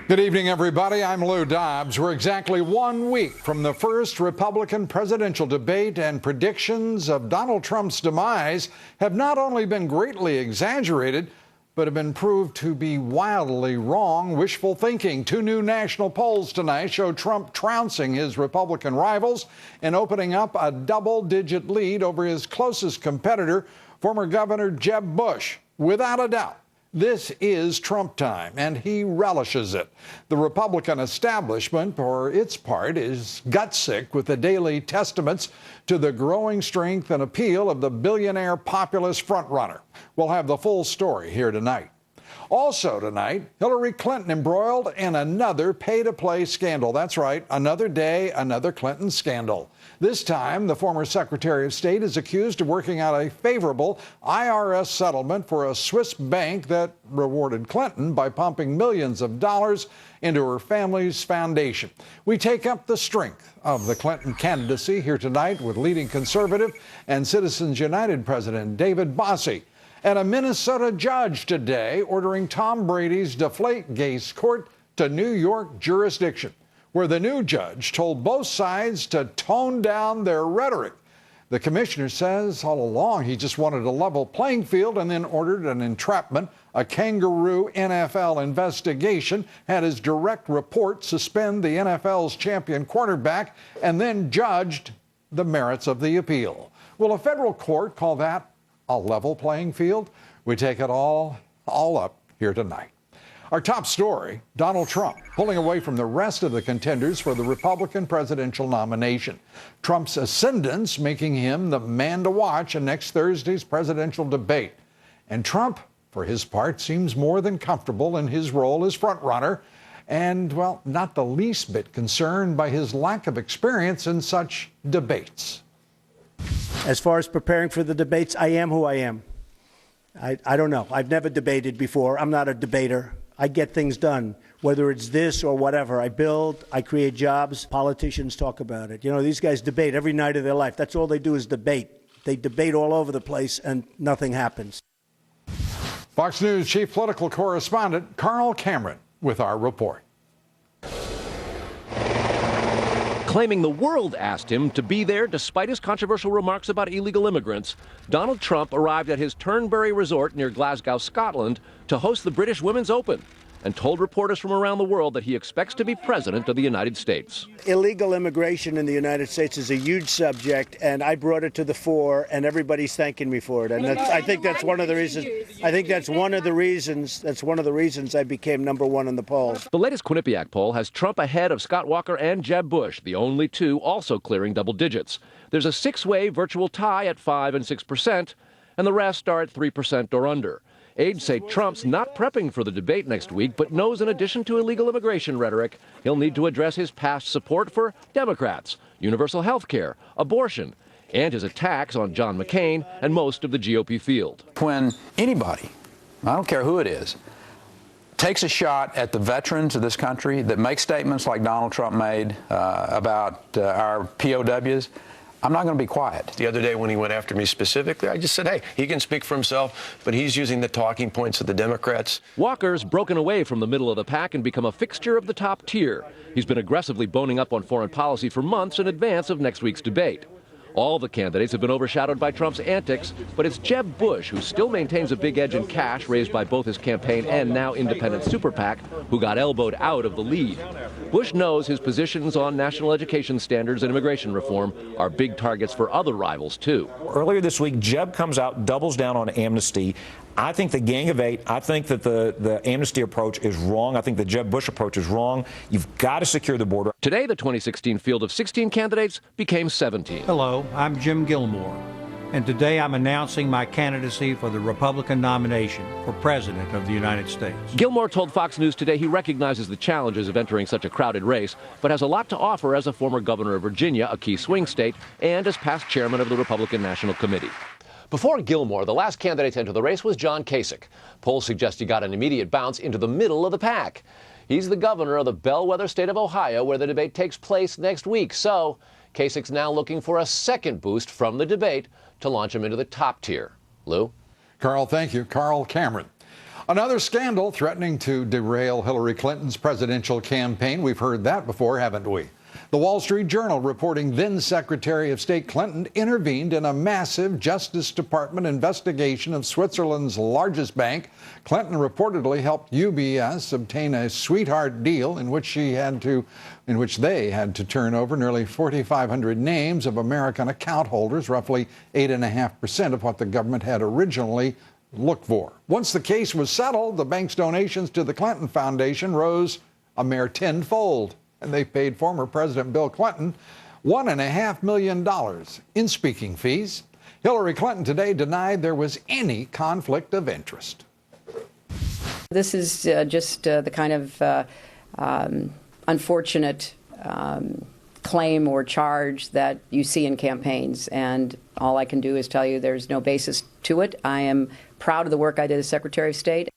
Good evening, everybody. I'm Lou Dobbs. We're exactly 1 week from the first Republican presidential debate, and predictions of Donald Trump's demise have not only been greatly exaggerated, but have been proved to be wildly wrong. Wishful thinking. Two new national polls tonight show Trump trouncing his Republican rivals and opening up a double-digit lead over his closest competitor, former Governor Jeb Bush. Without a doubt, this is Trump time, and he relishes it. The Republican establishment, for its part, is gutsick with the daily testaments to the growing strength and appeal of the billionaire populist frontrunner. We'll have the full story here tonight. Also tonight, Hillary Clinton embroiled in another pay-to-play scandal. That's right, another day, another Clinton scandal. This time, the former Secretary of State is accused of working out a favorable IRS settlement for a Swiss bank that rewarded Clinton by pumping millions of dollars into her family's foundation. We take up the strength of the Clinton candidacy here tonight with leading conservative and Citizens United President David Bossie. And a Minnesota judge today ordering Tom Brady's Deflategate court to New York jurisdiction, where the new judge told both sides to tone down their rhetoric. The commissioner says all along he just wanted a level playing field, and then ordered an entrapment, a kangaroo NFL investigation, had his direct report suspend the NFL's champion quarterback, and then judged the merits of the appeal. Will a federal court call that a level playing field? We take it all up here tonight. Our top story, Donald Trump pulling away from the rest of the contenders for the Republican presidential nomination. Trump's ascendance making him the man to watch in next Thursday's presidential debate. And Trump, for his part, seems more than comfortable in his role as frontrunner, and, well, not the least bit concerned by his lack of experience in such debates. As far as preparing for the debates, I am who I am. I don't know. I've never debated before. I'm not a debater. I get things done, whether it's this or whatever. I build, I create jobs. Politicians talk about it. You know, these guys debate every night of their life. That's all they do is debate. They debate all over the place, and nothing happens. Fox News chief political correspondent Carl Cameron with our report. Claiming the world asked him to be there despite his controversial remarks about illegal immigrants, Donald Trump arrived at his Turnberry Resort near Glasgow, Scotland, to host the British Women's Open, and told reporters from around the world that he expects to be president of the United States. Illegal immigration in the United States is a huge subject, and I brought it to the fore, and everybody's thanking me for it. And I think that's one of the reasons. I think that's one of the reasons. That's one of the reasons I became #1 in the polls. The latest Quinnipiac poll has Trump ahead of Scott Walker and Jeb Bush, the only two also clearing double digits. There's a six-way virtual tie at 5% and 6%, and the rest are at 3% or under. Aides say Trump's not prepping for the debate next week, but knows in addition to illegal immigration rhetoric, he'll need to address his past support for Democrats, universal health care, abortion, and his attacks on John McCain and most of the GOP field. When anybody, I don't care who it is, takes a shot at the veterans of this country, that makes statements like Donald Trump made about our POWs, I'm not going to be quiet. The other day when he went after me specifically, I just said, hey, he can speak for himself, but he's using the talking points of the Democrats. Walker's broken away from the middle of the pack and become a fixture of the top tier. He's been aggressively boning up on foreign policy for months in advance of next week's debate. All the candidates have been overshadowed by Trump's antics, but it's Jeb Bush, who still maintains a big edge in cash raised by both his campaign and now independent super PAC, who got elbowed out of the lead. Bush knows his positions on national education standards and immigration reform are big targets for other rivals, too. Earlier this week, Jeb comes out, doubles down on amnesty. I think the Gang of Eight, I think that the amnesty approach is wrong. I think the Jeb Bush approach is wrong. You've got to secure the border. Today, the 2016 field of 16 candidates became 17. Hello, I'm Jim Gilmore, and today I'm announcing my candidacy for the Republican nomination for President of the United States. Gilmore told Fox News today he recognizes the challenges of entering such a crowded race, but has a lot to offer as a former governor of Virginia, a key swing state, and as past chairman of the Republican National Committee. Before Gilmore, the last candidate to enter the race was John Kasich. Polls suggest he got an immediate bounce into the middle of the pack. He's the governor of the bellwether state of Ohio, where the debate takes place next week. So Kasich's now looking for a second boost from the debate to launch him into the top tier. Lou? Carl, thank you. Carl Cameron. Another scandal threatening to derail Hillary Clinton's presidential campaign. We've heard that before, haven't we? The Wall Street Journal reporting then Secretary of State Clinton intervened in a massive Justice Department investigation of Switzerland's largest bank. Clinton reportedly helped UBS obtain a sweetheart deal in which they had to turn over nearly 4,500 names of American account holders, roughly 8.5% of what the government had originally looked for. Once the case was settled, the bank's donations to the Clinton Foundation rose a mere tenfold, and they paid former President Bill Clinton $1.5 million in speaking fees. Hillary Clinton today denied there was any conflict of interest. This is just the kind of unfortunate claim or charge that you see in campaigns, and all I can do is tell you there's no basis to it. I am proud of the work I did as Secretary of State.